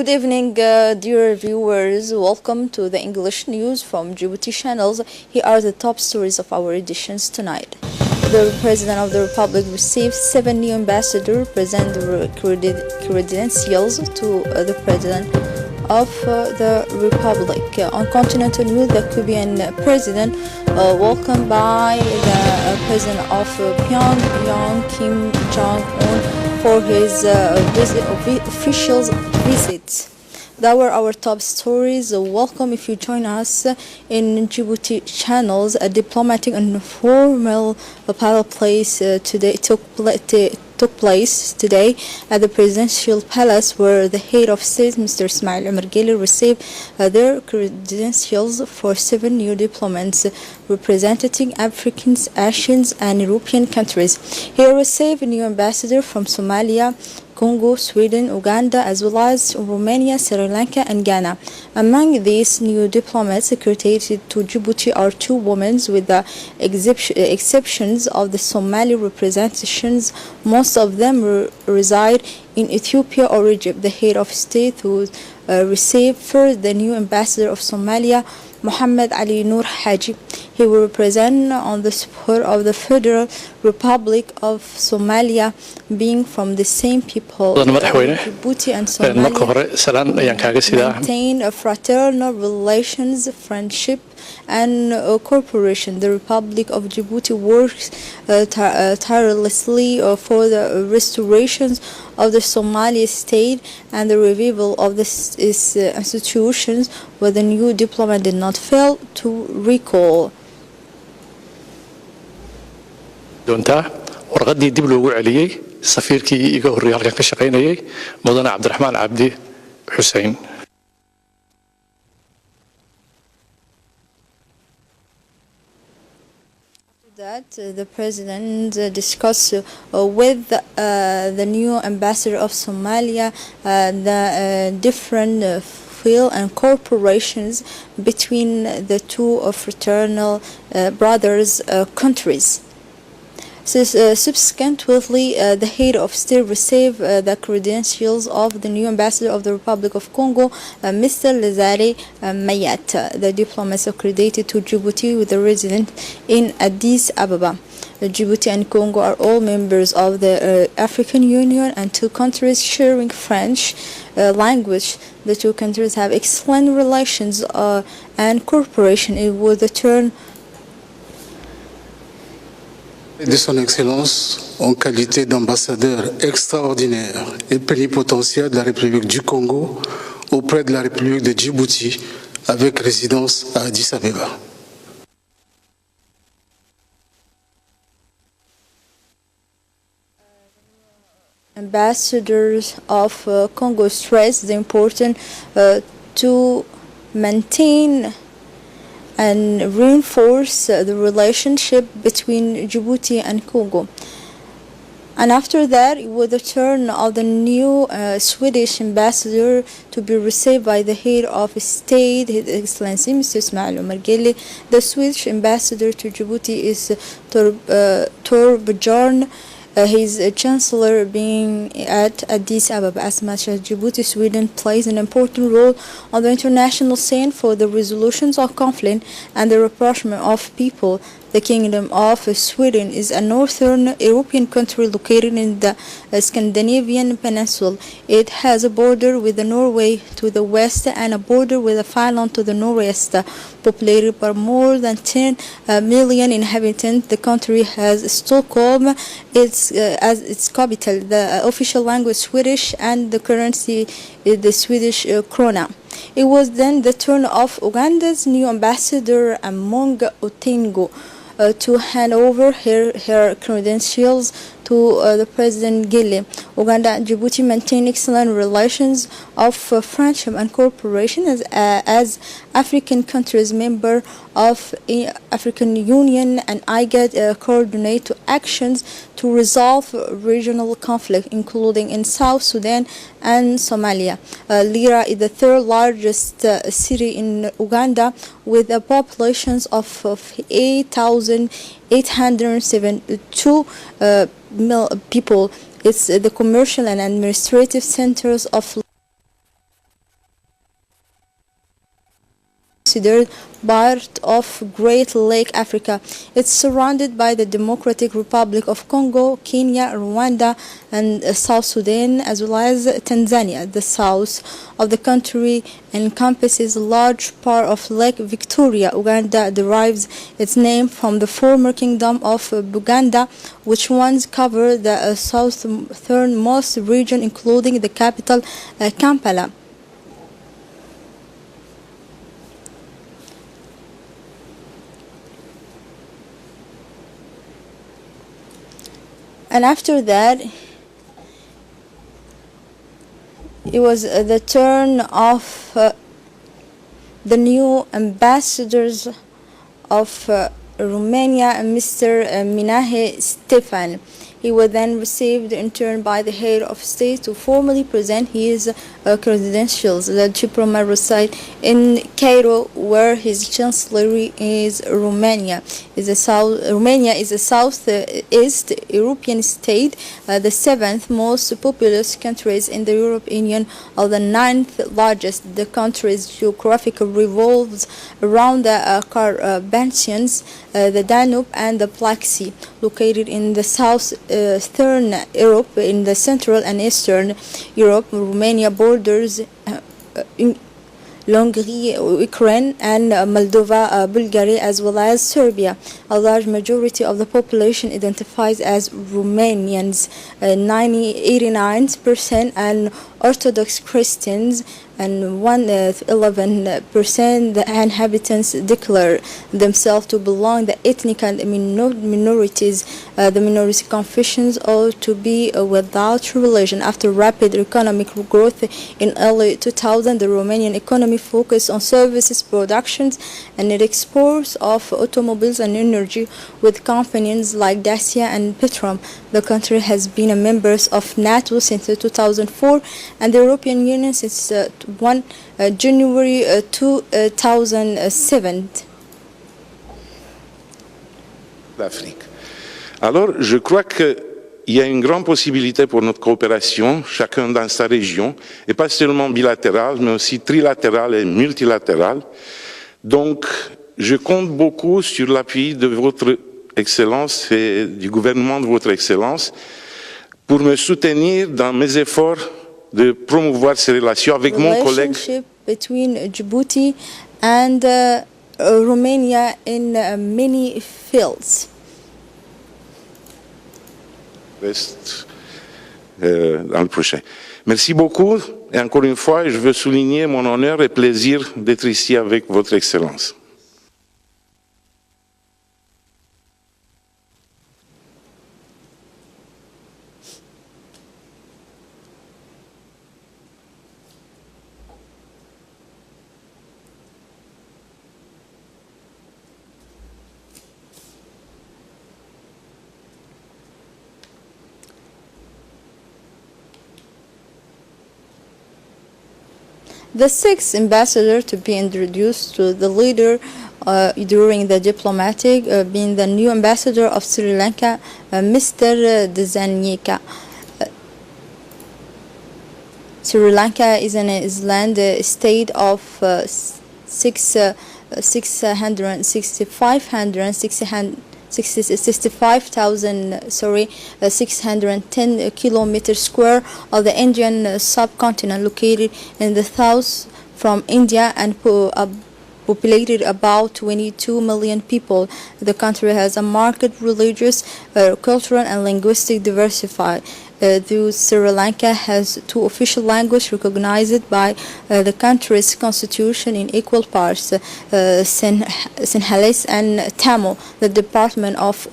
Good evening, dear viewers. Welcome to the English news from Djibouti channels. Here are the top stories of our editions tonight. The President of the Republic received 7 new ambassadors, present the credentials to the President of the Republic. On continental news, the Cuban President welcomed by the President of Pyongyang, Kim Jong-un, for his official visit. That were our top stories. Welcome if you join us in Djibouti channels. A diplomatic and formal place today took place today at the presidential palace, where the head of state, Mr. Ismail Omar Guelleh, received their credentials for 7 new diplomats representing African, Asian, and European countries. He received a new ambassador from Somalia, Congo, Sweden, Uganda, as well as Romania, Sri Lanka, and Ghana. Among these new diplomats accredited to Djibouti are 2 women, with the exceptions of the Somali representations. Most of them reside in Ethiopia or Egypt. The head of state who received first the new ambassador of Somalia, Mohammed Ali Noor Haji. He will represent on the support of the Federal Republic of Somalia, being from the same people. Djibouti and Somalia maintain fraternal relations, friendship, and cooperation. The Republic of Djibouti works tirelessly for the restoration of the Somali state and the revival of its institutions, where the new diplomat did not fail to recall. warqadii dib loogu celiyay safiirkii iga horreeyay halkan ka shaqeynayay mudane Cabdiraxmaan Cabdi Xuseen. That the president discussed with the new ambassador of Somalia the different field and corporations between the 2 fraternal brothers countries. Subsequently, the head of state received the credentials of the new ambassador of the Republic of Congo, Mr. Lazare Mayat. The diplomat accredited to Djibouti with a resident in Addis Ababa. Djibouti and Congo are all members of the African Union, and 2 countries sharing French language. The 2 countries have excellent relations and cooperation. It was the turn de son Excellence en qualité d'ambassadeur extraordinaire et plénipotentiaire de la République du Congo auprès de la République de Djibouti, avec résidence à Addis Abeba. Ambassadors of Congo stress the importance to maintain and reinforce the relationship between Djibouti and Congo. And after that, with the turn of the new Swedish ambassador to be received by the head of state, His Excellency Mr. Ismail Omar Guelleh. The Swedish ambassador to Djibouti is Torbjörn. His chancellor being at Addis Ababa. As much as Djibouti, Sweden plays an important role on the international scene for the resolutions of conflict and the rapprochement of people. The Kingdom of Sweden is a northern European country located in the Scandinavian peninsula. It has a border with Norway to the west and a border with Finland to the northwest. Populated by more than 10 million inhabitants, the country has Stockholm as its capital. The official language Swedish, and the currency is the Swedish krona. It was then the turn of Uganda's new ambassador, Among Otengo, to hand over her credentials to the President Guelleh. Uganda and Djibouti maintain excellent relations of friendship and cooperation as African countries, member of African Union and IGAD, coordinate actions to resolve regional conflict, including in South Sudan and Somalia. Lira is the 3rd largest city in Uganda, with a population of 8,872 people. It's the commercial and administrative centers of considered part of Great Lake Africa. It's surrounded by the Democratic Republic of Congo, Kenya, Rwanda, and South Sudan, as well as Tanzania. The south of the country encompasses a large part of Lake Victoria. Uganda derives its name from the former kingdom of Buganda, which once covered the southernmost region, including the capital Kampala. And after that, it was the turn of the new ambassadors of Romania, Mr. Minahe Stefan. He was then received in turn by the head of state to formally present his credentials. The diplomat resides in Cairo, where his chancellery is Romania. Romania is a southeast European state, the seventh most populous countries in the European Union, or the ninth largest. The country's geographical revolves around the Carpathians, the Danube, and the Black Sea. Located in the southern Europe, in the central and eastern Europe, Romania borders Hungary, Ukraine, and Moldova, Bulgaria, as well as Serbia. A large majority of the population identifies as Romanians, 89%, and Orthodox Christians, and 11% the inhabitants declare themselves to belong to ethnic and minorities. The minority confessions ought to be without religion. After rapid economic growth in early 2000, the Romanian economy focused on services, productions, and exports of automobiles and energy, with companies like Dacia and Petrom. The country has been a member of NATO since 2004 and the European Union since January 2007. L'Afrique. Alors, je crois qu'il y a une grande possibilité pour notre coopération, chacun dans sa région, et pas seulement bilatérale, mais aussi trilatérale et multilatérale. Donc, je compte beaucoup sur l'appui de votre Excellence et du gouvernement de votre Excellence pour me soutenir dans mes efforts de promouvoir ces relations avec mon collègue. Relationship between Djibouti and Romania in many fields. Reste dans le prochain. Merci beaucoup et encore une fois, je veux souligner mon honneur et plaisir d'être ici avec votre Excellence. The sixth ambassador to be introduced to the leader during the diplomatic being the new ambassador of Sri Lanka, Mr. Dzanyika. Sri Lanka is an island state of 610 kilometers square of the Indian subcontinent, located in the south from India and populated about 22 million people. The country has a marked religious, cultural, and linguistic diversity. Sri Lanka has two official languages recognized by the country's constitution in equal parts, Sinhalese and Tamil. The Department of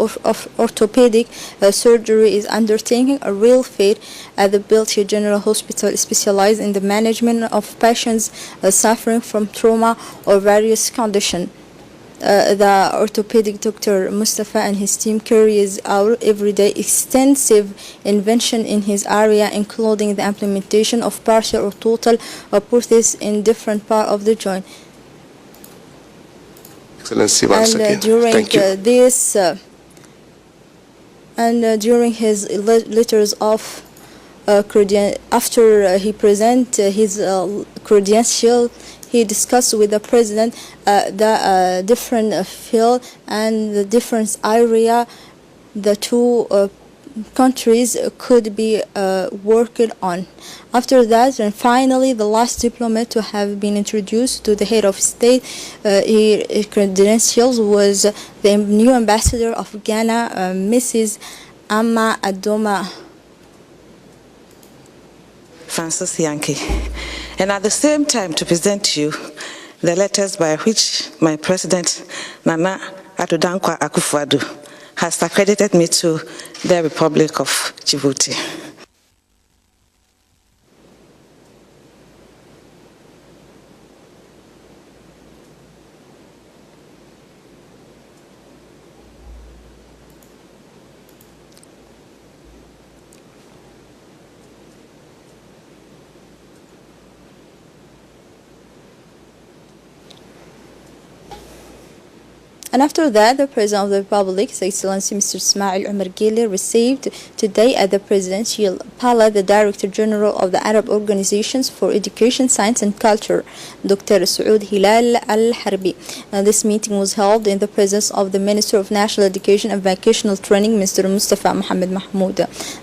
Orthopedic Surgery is undertaking a real feat at the Biltmore General Hospital, specialized in the management of patients suffering from trauma or various conditions. The orthopedic Dr. Mustafa and his team carries out everyday extensive invention in his area, including the implementation of partial or total prostheses in different parts of the joint. Excellency, once again. During Thank you. during his letters of after he present his credential, he discussed with the president the different field and the different area the two countries could be working on. After that, and finally, the last diplomat to have been introduced to the head of state, his credentials was the new ambassador of Ghana, Mrs. Amma Adoma Francis Yankee, and at the same time to present to you the letters by which my president, Nana Addo Akufo-Addo, has accredited me to the Republic of Djibouti. And after that, the President of the Republic, His Excellency Mr. Ismail Omar Guelleh, received today at the Presidential Palace the Director General of the Arab Organizations for Education, Science and Culture, Dr. Saud Hilal Al-Harbi. This meeting was held in the presence of the Minister of National Education and Vocational Training, Mr. Mustafa Mohamed Mahmoud.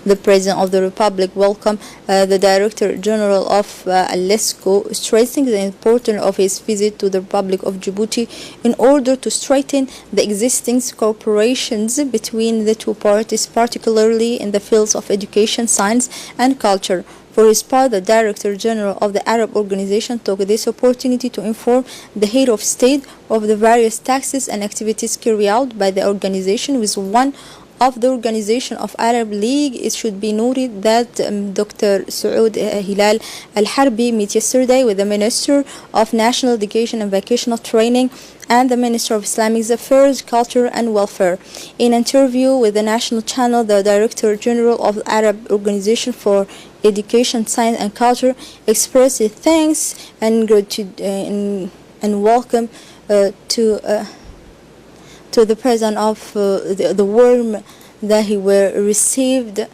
The President of the Republic welcomed the Director General of LESCO, stressing the importance of his visit to the Republic of Djibouti in order to strengthen the existing cooperations between the two parties, particularly in the fields of education, science and culture. For his part, the Director General of the Arab Organization took this opportunity to inform the head of state of the various taxes and activities carried out by the organization. With one of the Organization of Arab League, it should be noted that Dr. Saud Hilal Al-Harbi met yesterday with the Minister of National Education and Vocational Training and the Minister of Islamic Affairs, Culture and Welfare. In an interview with the national channel, the Director General of the Arab Organization for Education, Science and Culture expressed his thanks and gratitude and welcome to the President of the warm that he were received.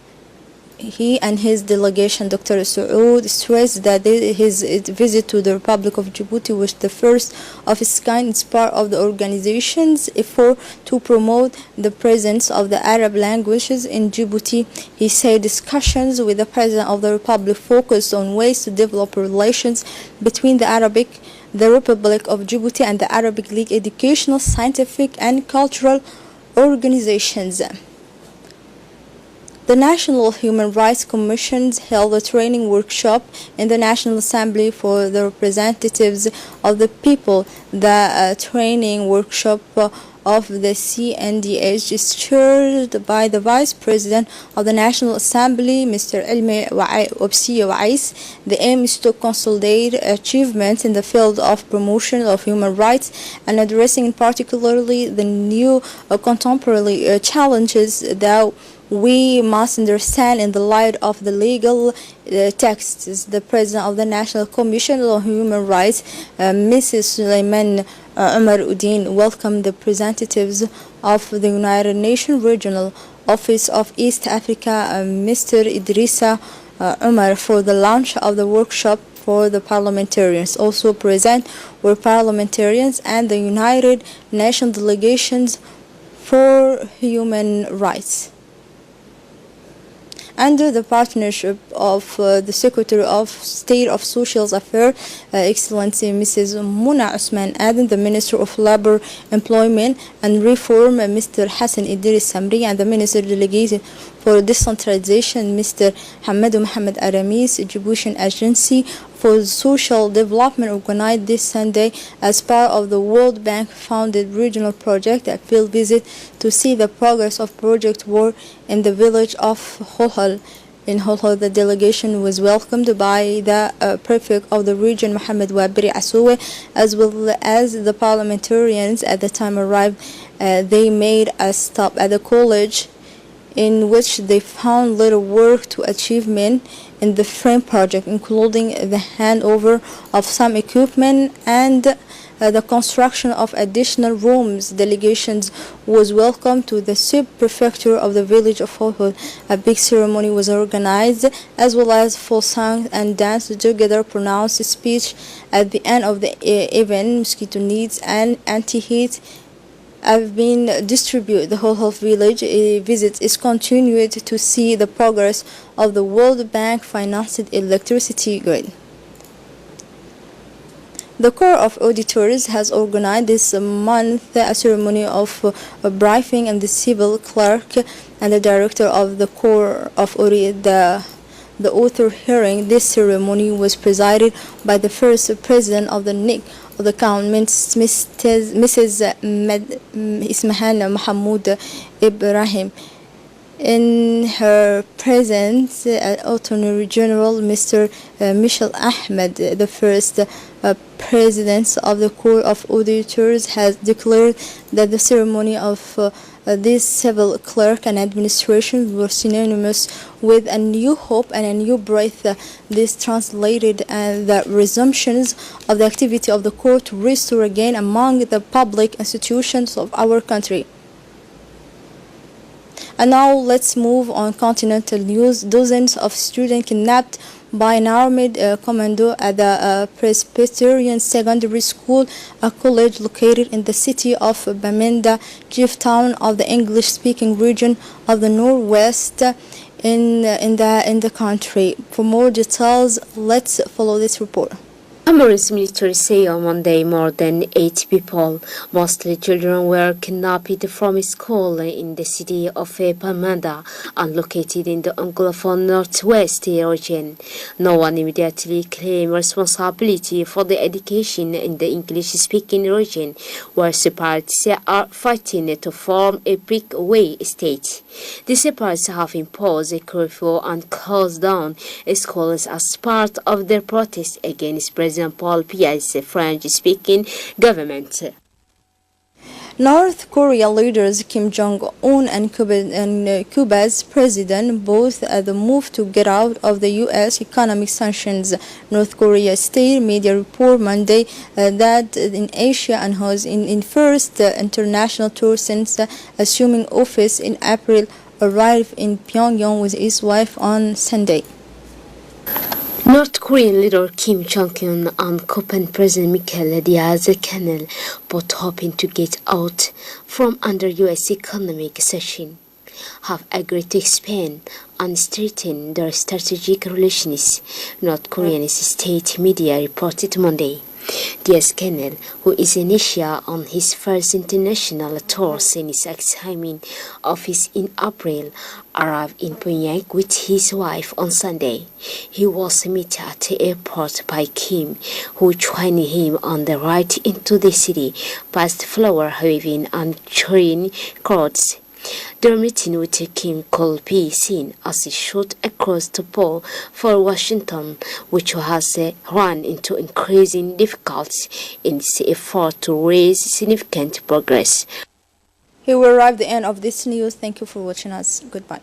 He and his delegation, Dr. Saud, stressed that his visit to the Republic of Djibouti was the first of its kind. It's part of the organization's effort to promote the presence of the Arab languages in Djibouti. He said discussions with the President of the Republic focused on ways to develop relations between the Republic of Djibouti and the Arabic League educational, scientific and cultural organizations. The National Human Rights Commission held a training workshop in the National Assembly for the representatives of the people. The training workshop of the CNDH is chaired by the Vice President of the National Assembly, Mr. Elmi Obsiye Wais. The aim is to consolidate achievements in the field of promotion of human rights and addressing particularly the new contemporary challenges that we must understand in the light of the legal texts. The President of the National Commission on Human Rights, Mrs. Sulaiman Omar Udin, welcomed the representatives of the United Nations Regional Office of East Africa, Mr. Idrissa Umar, for the launch of the workshop for the parliamentarians. Also present were parliamentarians and the United Nations delegations for human rights. Under the partnership of the Secretary of State of Social Affairs, Excellency Mrs. Muna Usman Aden, the Minister of Labor, Employment and Reform, Mr. Hassan Idris Samri, and the Minister Delegated for Decentralization, Mr. Hamadou Mohamed Aramis, Djiboutian Agency for Social Development, organized this Sunday as part of the World Bank funded regional project, a field visit to see the progress of project work in the village of Holhol. In Holhol, the delegation was welcomed by the prefect of the region, Mohamed Wabri Assowe, as well as the parliamentarians. At the time arrived, they made a stop at the college, in which they found little work to achievement in the frame project, including the handover of some equipment and the construction of additional rooms. Delegations was welcomed to the sub-prefecture of the village of Hohol. A big ceremony was organized, as well as full song and dance together pronounced speech at the end of the event. Mosquito nets and anti-heat have been distributed. The whole village visit is continued to see the progress of the World Bank financed electricity grid. The Corps of Auditors has organized this month a ceremony of briefing, and the civil clerk and the director of the Corps of Auditors, the author hearing this ceremony was presided by the first president of the NIC of the government, Mrs. Ismahan Mahmoud Ibrahim. In her presence, Attorney General Mr. Michel Ahmed, the first president of the Corps of Auditors, has declared that the ceremony of this civil clerk and administration were synonymous with a new hope and a new breath. This translated the resumptions of the activity of the court to restore again among the public institutions of our country. And now let's move on continental news. Dozens of students kidnapped by an armed commando at the Presbyterian Secondary School, a college located in the city of Bamenda, chief town of the English-speaking region of the Northwest in the country. For more details, let's follow this report. Cameroon's military say on Monday more than 8 people, mostly children, were kidnapped from a school in the city of Bamenda and located in the Anglophone Northwest region. No one immediately claimed responsibility for the education in the English-speaking region, where separatists are fighting to form a breakaway state. The separatists have imposed a curfew and closed down schools as part of their protest against President Paul Biya's French-speaking government. North Korea leaders Kim Jong-un and Cuba's president both at the move to get out of the U.S. economic sanctions. North Korea state media report Monday that in Asia and was in first international tour since assuming office in April arrived in Pyongyang with his wife on Sunday. North Korean leader Kim Jong-un and Cuban President Miguel Diaz-Canel, both hoping to get out from under U.S. economic sanction, have agreed to expand and strengthen their strategic relations, North Korean state media reported Monday. Diaz-Canel, who is in Asia on his first international tour since assuming office in April, arrived in Pyongyang with his wife on Sunday. He was met at the airport by Kim, who joined him on the ride into the city, past flower waving and cheering crowds. Their meeting with Kim could be seen as a shot across the bow for Washington, which has run into increasing difficulties in its effort to raise significant progress. Here we arrive at the end of this news. Thank you for watching us. Goodbye.